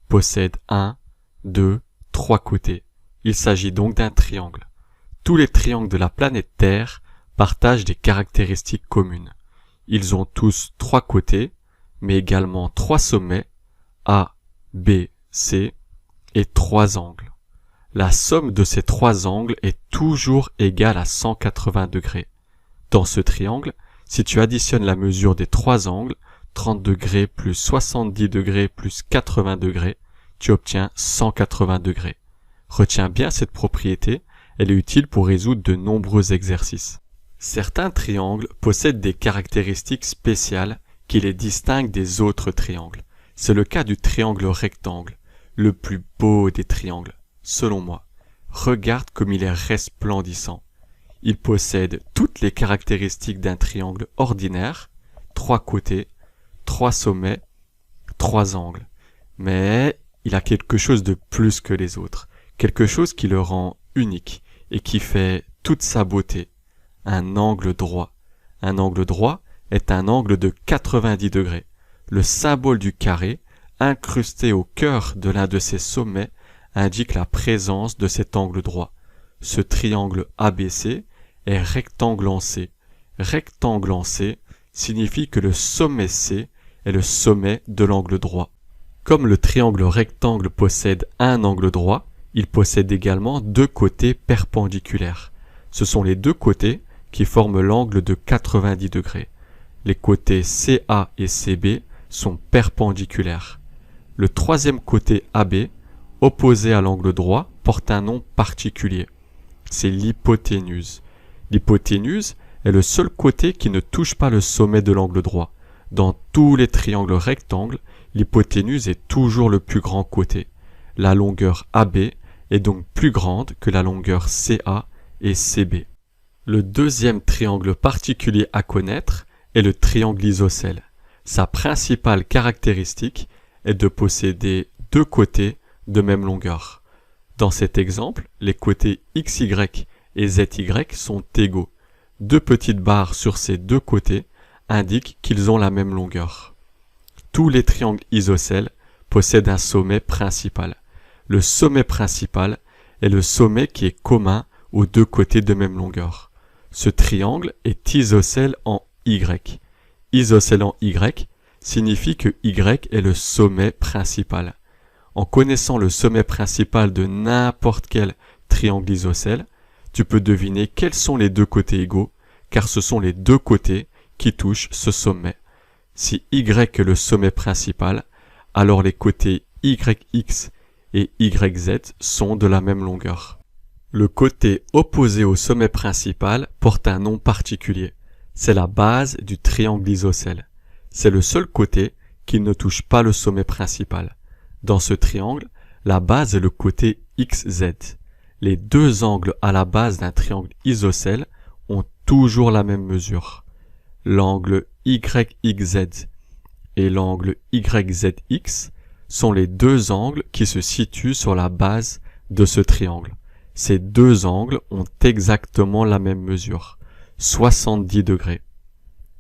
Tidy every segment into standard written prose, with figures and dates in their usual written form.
possède 1, 2, 3 côtés. Il s'agit donc d'un triangle. Tous les triangles de la planète Terre partagent des caractéristiques communes. Ils ont tous 3 côtés, mais également 3 sommets, A, B, C, et 3 angles. La somme de ces 3 angles est toujours égale à 180 degrés. Dans ce triangle, si tu additionnes la mesure des 3 angles, 30 degrés plus 70 degrés plus 80 degrés, tu obtiens 180 degrés. Retiens bien cette propriété, elle est utile pour résoudre de nombreux exercices. Certains triangles possèdent des caractéristiques spéciales qui les distinguent des autres triangles. C'est le cas du triangle rectangle, le plus beau des triangles, selon moi. Regarde comme il est resplendissant. Il possède toutes les caractéristiques d'un triangle ordinaire, 3 côtés, 3 sommets, 3 angles. Mais il a quelque chose de plus que les autres, quelque chose qui le rend unique et qui fait toute sa beauté. Un angle droit. Un angle droit est un angle de 90 degrés. Le symbole du carré, incrusté au cœur de l'un de ses sommets, indique la présence de cet angle droit. Ce triangle ABC est rectangle en C. Rectangle en C signifie que le sommet C est le sommet de l'angle droit. Comme le triangle rectangle possède un angle droit, il possède également 2 côtés perpendiculaires. Ce sont les 2 côtés qui forment l'angle de 90 degrés. Les côtés CA et CB sont perpendiculaires. Le troisième côté AB, opposé à l'angle droit, porte un nom particulier. C'est l'hypoténuse. L'hypoténuse est le seul côté qui ne touche pas le sommet de l'angle droit. Dans tous les triangles rectangles, l'hypoténuse est toujours le plus grand côté. La longueur AB est donc plus grande que la longueur CA et CB. Le deuxième triangle particulier à connaître est le triangle isocèle. Sa principale caractéristique est de posséder 2 côtés de même longueur. Dans cet exemple, les côtés XY et ZY sont égaux. 2 petites barres sur ces 2 côtés indiquent qu'ils ont la même longueur. Tous les triangles isocèles possèdent un sommet principal. Le sommet principal est le sommet qui est commun aux 2 côtés de même longueur. Ce triangle est isocèle en Y. Isocèle en Y signifie que Y est le sommet principal. En connaissant le sommet principal de n'importe quel triangle isocèle, tu peux deviner quels sont les 2 côtés égaux, car ce sont les 2 côtés qui touchent ce sommet. Si Y est le sommet principal, alors les côtés YX et YZ sont de la même longueur. Le côté opposé au sommet principal porte un nom particulier. C'est la base du triangle isocèle. C'est le seul côté qui ne touche pas le sommet principal. Dans ce triangle, la base est le côté XZ. Les 2 angles à la base d'un triangle isocèle ont toujours la même mesure. L'angle YXZ et l'angle YZX sont les 2 angles qui se situent sur la base de ce triangle. Ces 2 angles ont exactement la même mesure, 70 degrés.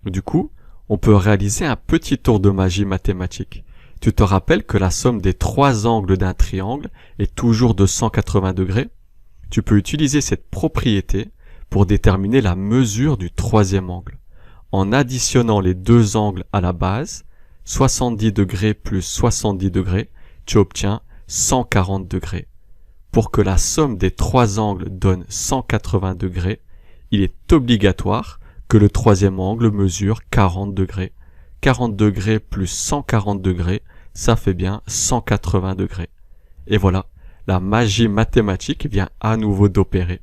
Du coup, on peut réaliser un petit tour de magie mathématique. Tu te rappelles que la somme des 3 angles d'un triangle est toujours de 180 degrés? Tu peux utiliser cette propriété pour déterminer la mesure du 3e angle. En additionnant les 2 angles à la base, 70 degrés plus 70 degrés, tu obtiens 140 degrés. Pour que la somme des 3 angles donne 180 degrés, il est obligatoire que le 3e angle mesure 40 degrés. 40 degrés plus 140 degrés, ça fait bien 180 degrés. Et voilà, la magie mathématique vient à nouveau d'opérer.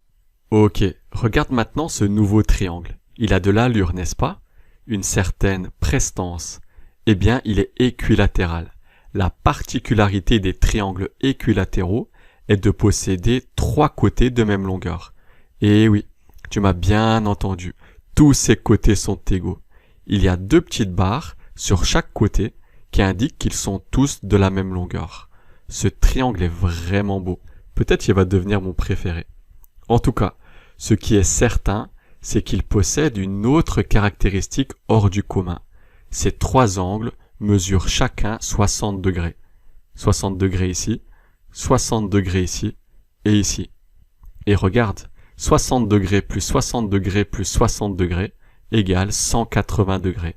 Ok, regarde maintenant ce nouveau triangle. Il a de l'allure, n'est-ce pas? Une certaine prestance. Eh bien, il est équilatéral. La particularité des triangles équilatéraux est de posséder 3 côtés de même longueur. Et oui, tu m'as bien entendu, tous ces côtés sont égaux. Il y a 2 petites barres sur chaque côté qui indiquent qu'ils sont tous de la même longueur. Ce triangle est vraiment beau. Peut-être qu'il va devenir mon préféré. En tout cas, ce qui est certain, c'est qu'il possède une autre caractéristique hors du commun. Ces 3 angles mesurent chacun 60 degrés. 60 degrés ici, 60 degrés ici, et ici. Et regarde, 60 degrés plus 60 degrés plus 60 degrés égale 180 degrés.